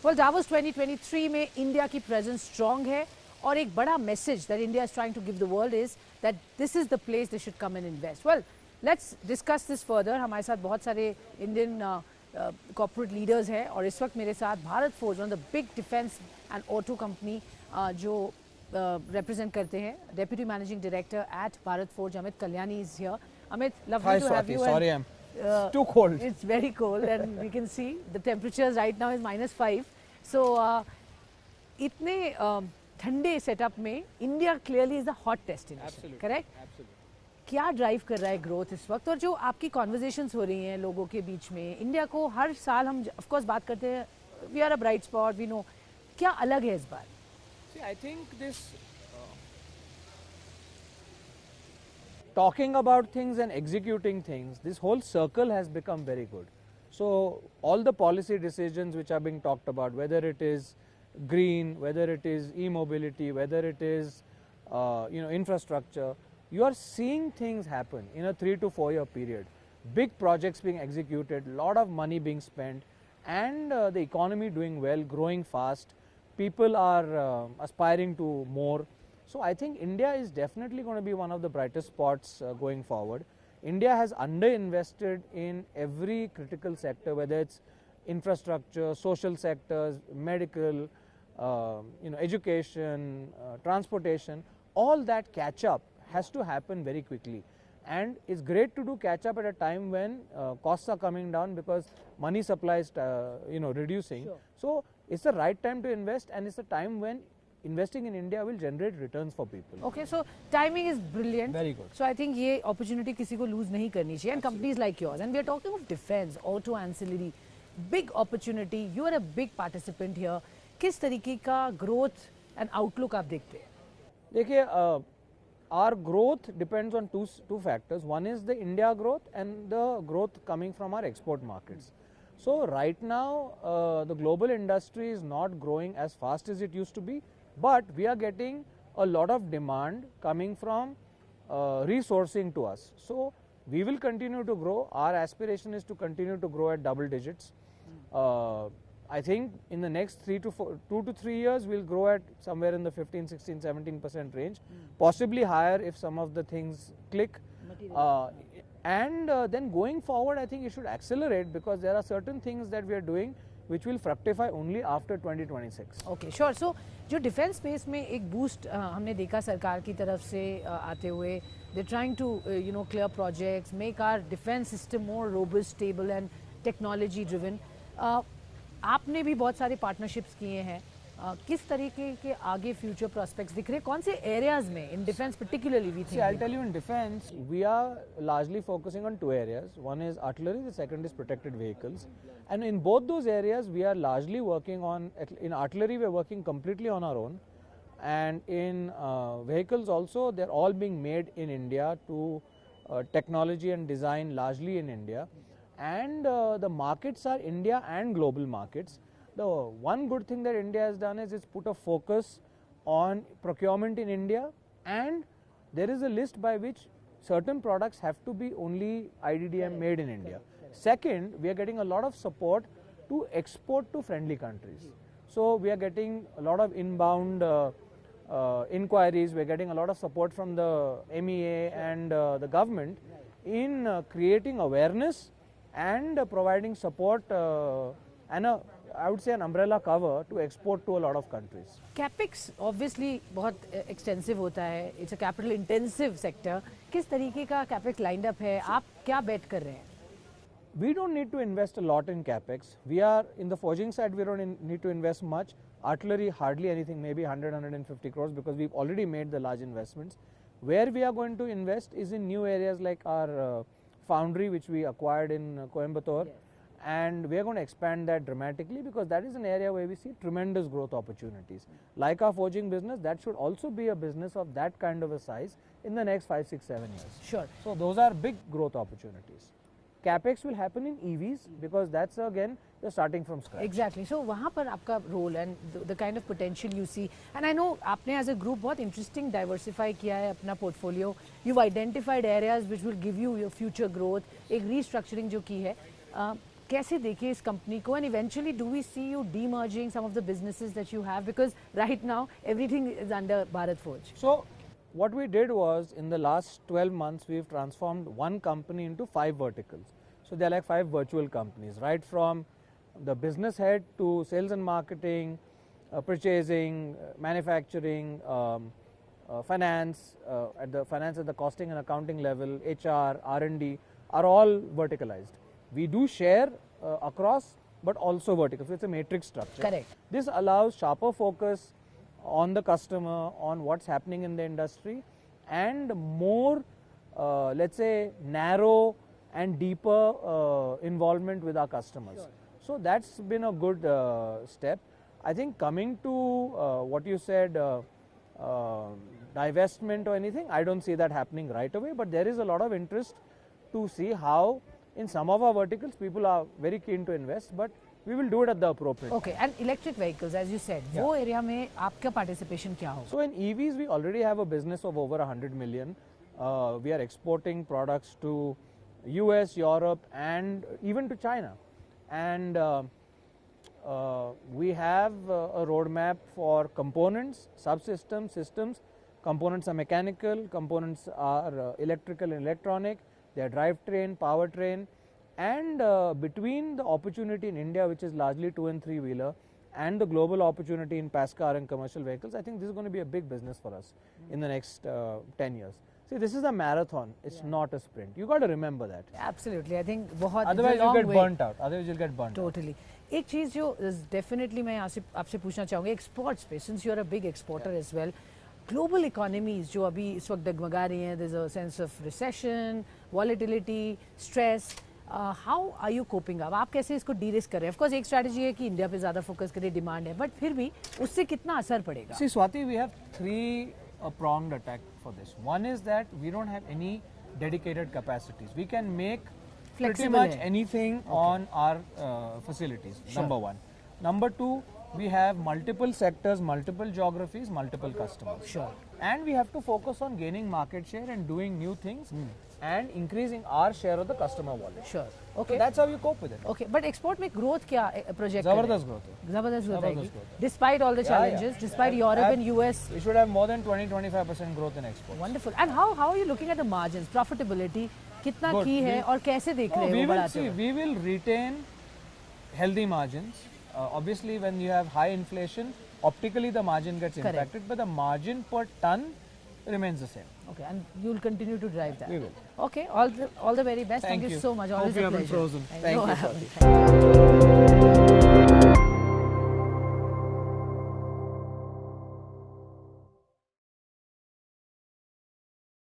Well, Davos 2023 में India की presence strong है और एक बड़ा message that India is trying to give the world is that this is the place they should come and invest. Well, let's discuss this further. हमारे साथ बहुत सारे इंडियन कॉर्पोरेट लीडर्स हैं और इस वक्त मेरे साथ Bharat forge, one of the big defence and auto company जो represent करते हैं, Deputy Managing Director at Bharat Forge, Amit Kalyani is here. Amit, lovely to have you. Sorry, it's too cold. It's very cold and we can see the temperatures right now is -5. So, इतने ठंडे setup में India clearly is the hot destination, correct? क्या drive कर रहा है growth इस वक्त? और जो आपकी कॉन्वर्जेशंस हो रही हैं लोगों के बीच में, इंडिया को हर साल हम ऑफ कोर्स बात करते हैं, we are a bright spot, we know, क्या अलग है इस बार? I think this talking about things and executing things, this whole circle has become very good. So all the policy decisions which are being talked about, whether it is green, whether it is e-mobility, whether it is infrastructure, you are seeing things happen in a 3 to 4 year period. Big projects being executed, lot of money being spent, and the economy doing well, growing fast. People are aspiring to more. So I think India is definitely going to be one of the brightest spots going forward. India has underinvested in every critical sector, whether it's infrastructure, social sectors, medical, education, transportation. All that catch up has to happen very quickly. And it's great to do catch up at a time when costs are coming down because money supply is reducing. Sure. So it's the right time to invest, and it's a time when investing in India will generate returns for people. Okay, so timing is brilliant. Very good. So I think ये opportunity किसी को lose नहीं करनी चाहिए. And companies like yours, and we are talking of defense, auto ancillary, big opportunity. You are a big participant here. किस तरीके का growth and outlook आप देखते हैं? देखिए, our growth depends on two factors. One is the India growth and the growth coming from our export markets. So right now the global industry is not growing as fast as it used to be, but we are getting a lot of demand coming from resourcing to us. So we will continue to grow. Our aspiration is to continue to grow at double digits. I think in the next 2 to 3 years we'll grow at somewhere in the 15, 16, 17% range, possibly higher if some of the things click. And then going forward, I think it should accelerate because there are certain things that we are doing which will fructify only after 2026. Okay, sure. So जो defence space में एक boost हमने देखा सरकार की तरफ से आते हुए, they trying to clear projects, make our defence system more robust, stable and technology driven. आपने भी बहुत सारे पार्टनरशिप्स किए हैं. किस तरीके के आगे फ्यूचर प्रोस्पेक्ट्स दिख रहे हैं? कौन से एरियाज में in defence particularly we think? See, I'll tell you, in defense we are largely focusing on 2 areas. One is artillery, the second is protected vehicles, and in both those areas we are largely working on. In artillery we are working completely on our own, and in vehicles also they're all being made in India to technology and design largely in India, and the markets are India and global markets. The one good thing that India has done is it's put a focus on procurement in India, and there is a list by which certain products have to be only IDDM made in India. Second, we are getting a lot of support to export to friendly countries. So we are getting a lot of inbound inquiries, we are getting a lot of support from the MEA and the government in creating awareness and providing support and I would say an umbrella cover to export to a lot of countries. Capex obviously बहुत extensive होता है. It's a capital intensive sector. किस तरीके का capex lined up है? आप क्या bet कर रहे हैं? We don't need to invest a lot in capex. We are in the forging side. We don't need to invest much. Artillery hardly anything, maybe 150 crores because we've already made the large investments. Where we are going to invest is in new areas like our foundry, which we acquired in Coimbatore. Yes. And we are going to expand that dramatically because that is an area where we see tremendous growth opportunities. Like our forging business, that should also be a business of that kind of a size in the next 5, 6, 7 years. Sure. So those are big growth opportunities. Capex will happen in EVs because that's again you're starting from scratch. Exactly. So वहाँ पर आपका role and the kind of potential you see, and I know आपने as a group बहुत interesting diversify किया है अपना portfolio. You've identified areas which will give you your future growth. एक restructuring जो की है. कैसे देखिए इस कंपनी को and eventually do we see you demerging some of the businesses that you have because right now everything is under Bharat Forge. So what we did was in the last 12 months we've transformed one company into 5 verticals. So they're like 5 virtual companies, right from the business head to sales and marketing, purchasing, manufacturing, finance at the costing and accounting level, HR, R&D are all verticalized. We do share across but also vertical. So it's a matrix structure. Correct. This allows sharper focus on the customer, on what's happening in the industry, and more, let's say, narrow and deeper involvement with our customers. Sure. So that's been a good step. I think coming to what you said, divestment or anything, I don't see that happening right away, but there is a lot of interest to see how in some of our verticals people are very keen to invest, but we will do it at the appropriate time. Okay, and electric vehicles, as you said, वो area में आपका participation क्या होगा? So in EVs, we already have a business of over 100 million. We are exporting products to US, Europe, and even to China. And we have a roadmap for components, subsystems, systems. Components are mechanical, components are electrical and electronic. They are drivetrain, powertrain. And between the opportunity in India, which is largely 2 and 3 wheeler, and the global opportunity in passenger car and commercial vehicles, I think this is going to be a big business for us in the next 10 years. See, this is a marathon, it's not a sprint. You got to remember that. Absolutely, I think बहुत Otherwise it's a you get long way. burnt out. Otherwise you'll get burnt Totally. एक चीज़ जो definitely मैं आपसे पूछना चाहूँगी exports पे, since you are a big exporter as well, global economies जो अभी इस वक्त डगमगा रही हैं, there's a sense of recession, volatility, stress. How are you coping up? आप कैसे इसको de-risk कर रहे हैं? Of course एक strategy है कि इंडिया पे ज़्यादा focus करें, demand है, but फिर भी उससे कितना असर पड़ेगा? See Swati, we have 3 pronged attack for this. One is that we don't have any dedicated capacities. We can make pretty much anything on our facilities, number one. Number two, we have multiple sectors, multiple geographies, multiple customers. Sure. And we have to focus on gaining market share and doing new things and increasing our share of the customer wallet. Sure. Okay. So that's how you cope with it. Okay, but export में growth क्या project Zabardast growth है. Zabardast growth Zabardast आएगी. growth है. Despite all the challenges, despite Europe and US. We should have more than 20-25% growth in exports. Wonderful. And how are you looking at the margins, profitability? कितना Good. की है और कैसे देख रहे हो बढ़ाते हुए? We will retain healthy margins. Obviously, when you have high inflation, optically the margin gets impacted, but the margin per ton remains the same. Okay, and you will continue to drive that. We will. Okay, all the very best. Thank you so much. Always Hope you a haven't pleasure. frozen. I Thank know you. I haven't.